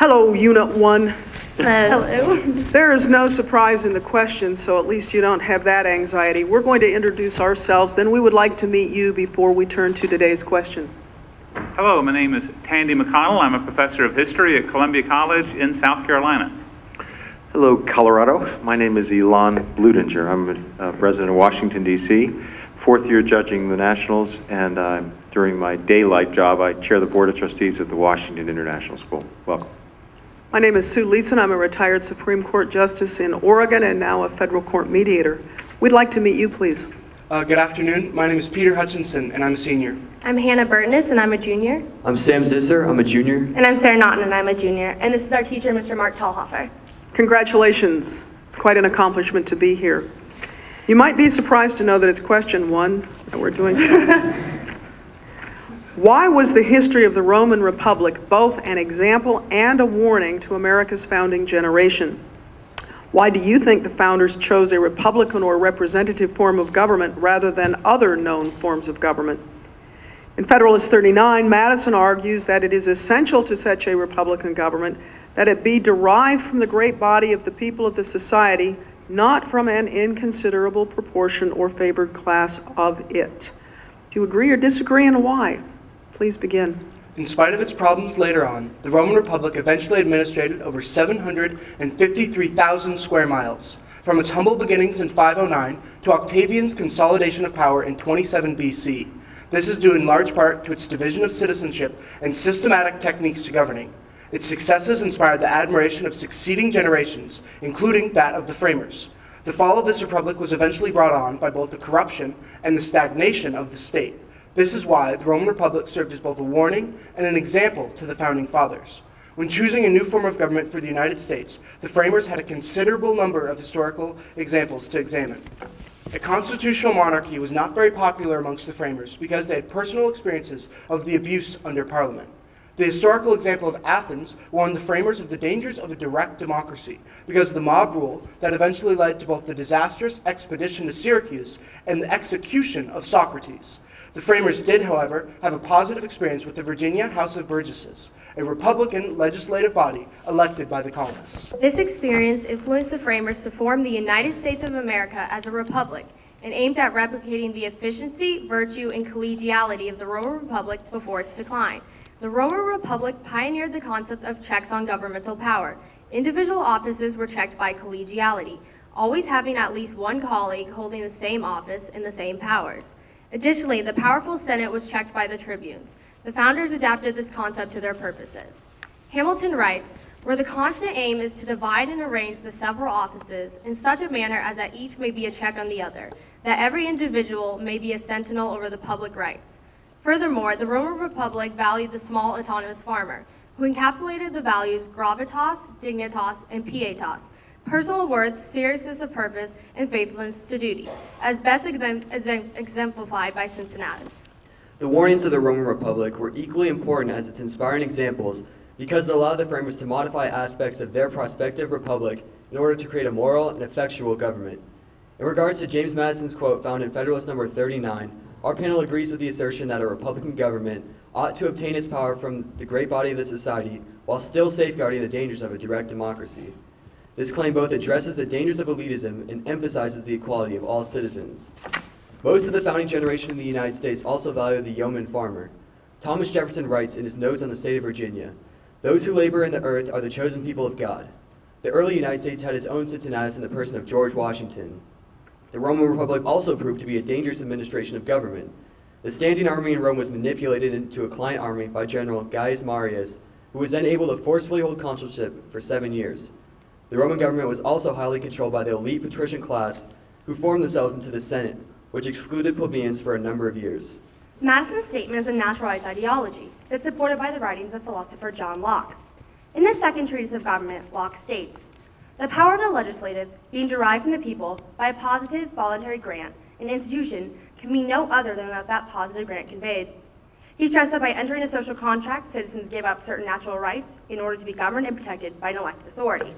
Hello, Unit 1. Hello. There is no surprise in the question, so at least you don't have that anxiety. We're going to introduce ourselves, then we would like to meet you before we turn to today's question. Hello, my name is Tandy McConnell. I'm a professor of history at Columbia College in South Carolina. Hello, Colorado. My name is Elon Bludinger. I'm a resident of Washington, D.C., fourth year judging the Nationals, and during my daylight job, I chair the Board of Trustees at the Washington International School. Welcome. My name is Sue Leeson. I'm a retired Supreme Court Justice in Oregon and now a federal court mediator. We'd like to meet you, please. Good afternoon. My name is Peter Hutchinson, and I'm a senior. I'm Hannah Burtness, and I'm a junior. I'm Sam Zisser. I'm a junior. And I'm Sarah Naughton, and I'm a junior. And this is our teacher, Mr. Mark Talhofer. Congratulations. It's quite an accomplishment to be here. You might be surprised to know that it's question 1 that we're doing. Why was the history of the Roman Republic both an example and a warning to America's founding generation? Why do you think the founders chose a republican or representative form of government rather than other known forms of government? In Federalist 39, Madison argues that it is essential to such a republican government that it be derived from the great body of the people of the society, not from an inconsiderable proportion or favored class of it. Do you agree or disagree, and why? Please begin. In spite of its problems later on, the Roman Republic eventually administrated over 753,000 square miles, from its humble beginnings in 509 to Octavian's consolidation of power in 27 BC. This is due in large part to its division of citizenship and systematic techniques to governing. Its successes inspired the admiration of succeeding generations, including that of the framers. The fall of this republic was eventually brought on by both the corruption and the stagnation of the state. This is why the Roman Republic served as both a warning and an example to the founding fathers. When choosing a new form of government for the United States, the framers had a considerable number of historical examples to examine. A constitutional monarchy was not very popular amongst the framers because they had personal experiences of the abuse under Parliament. The historical example of Athens warned the framers of the dangers of a direct democracy because of the mob rule that eventually led to both the disastrous expedition to Syracuse and the execution of Socrates. The framers did, however, have a positive experience with the Virginia House of Burgesses, a Republican legislative body elected by the colonists. This experience influenced the framers to form the United States of America as a republic and aimed at replicating the efficiency, virtue, and collegiality of the Roman Republic before its decline. The Roman Republic pioneered the concepts of checks on governmental power. Individual offices were checked by collegiality, always having at least one colleague holding the same office and the same powers. Additionally, the powerful Senate was checked by the tribunes. The founders adapted this concept to their purposes. Hamilton writes, "Where the constant aim is to divide and arrange the several offices in such a manner as that each may be a check on the other, that every individual may be a sentinel over the public rights." Furthermore, the Roman Republic valued the small autonomous farmer, who encapsulated the values gravitas, dignitas, and pietas, personal worth, seriousness of purpose, and faithfulness to duty, as best exemplified by Cincinnatus. The warnings of the Roman Republic were equally important as its inspiring examples because it allowed the framers to modify aspects of their prospective republic in order to create a moral and effectual government. In regards to James Madison's quote found in Federalist number 39, our panel agrees with the assertion that a Republican government ought to obtain its power from the great body of the society while still safeguarding the dangers of a direct democracy. This claim both addresses the dangers of elitism and emphasizes the equality of all citizens. Most of the founding generation in the United States also valued the yeoman farmer. Thomas Jefferson writes in his Notes on the State of Virginia, "Those who labor in the earth are the chosen people of God." The early United States had its own Cincinnatus in the person of George Washington. The Roman Republic also proved to be a dangerous administration of government. The standing army in Rome was manipulated into a client army by General Gaius Marius, who was then able to forcefully hold consulship for 7 years. The Roman government was also highly controlled by the elite patrician class, who formed themselves into the Senate, which excluded plebeians for a number of years. Madison's statement is a naturalized ideology that's supported by the writings of philosopher John Locke. In the second treatise of government, Locke states, "The power of the legislative, being derived from the people by a positive voluntary grant, an institution can mean no other than that positive grant conveyed." He stressed that by entering a social contract, citizens gave up certain natural rights in order to be governed and protected by an elected authority.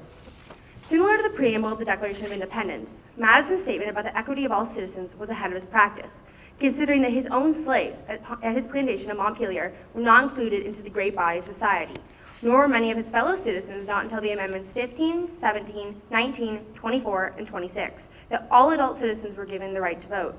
Similar to the preamble of the Declaration of Independence, Madison's statement about the equity of all citizens was ahead of his practice, considering that his own slaves at his plantation of Montpelier were not included into the great body of society. nor were many of his fellow citizens not until the amendments 15, 17, 19, 24, and 26 that all adult citizens were given the right to vote.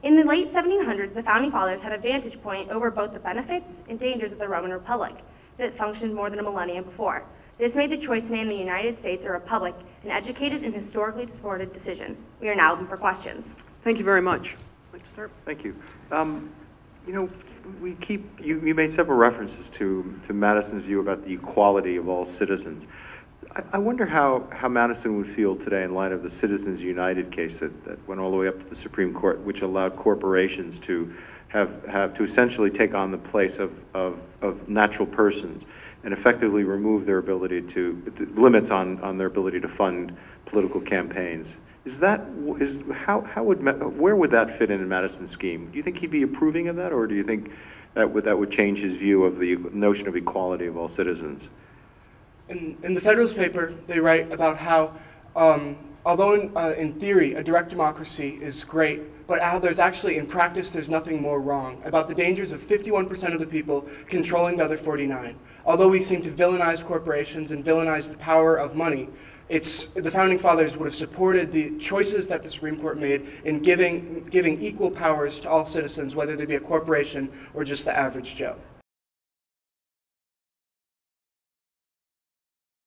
In the late 1700s, the Founding Fathers had a vantage point over both the benefits and dangers of the Roman Republic that functioned more than a millennium before. This made the choice to name the United States a republic an educated and historically supported decision. We are now open for questions. Thank you very much. Like to start? Thank you. You know, you made several references to Madison's view about the equality of all citizens. I wonder how Madison would feel today in light of the Citizens United case that went all the way up to the Supreme Court, which allowed corporations to to essentially take on the place of natural persons and effectively remove their ability limits on their ability to fund political campaigns. Where would that fit in Madison's scheme? Do you think he'd be approving of that, or do you think that would change his view of the notion of equality of all citizens? In the Federalist paper, they write about how, although in theory a direct democracy is great, but how there's actually, in practice, there's nothing more wrong, about the dangers of 51% of the people controlling the other 49. Although we seem to villainize corporations and villainize the power of money, the Founding Fathers would have supported the choices that the Supreme Court made in giving equal powers to all citizens, whether they be a corporation or just the average Joe.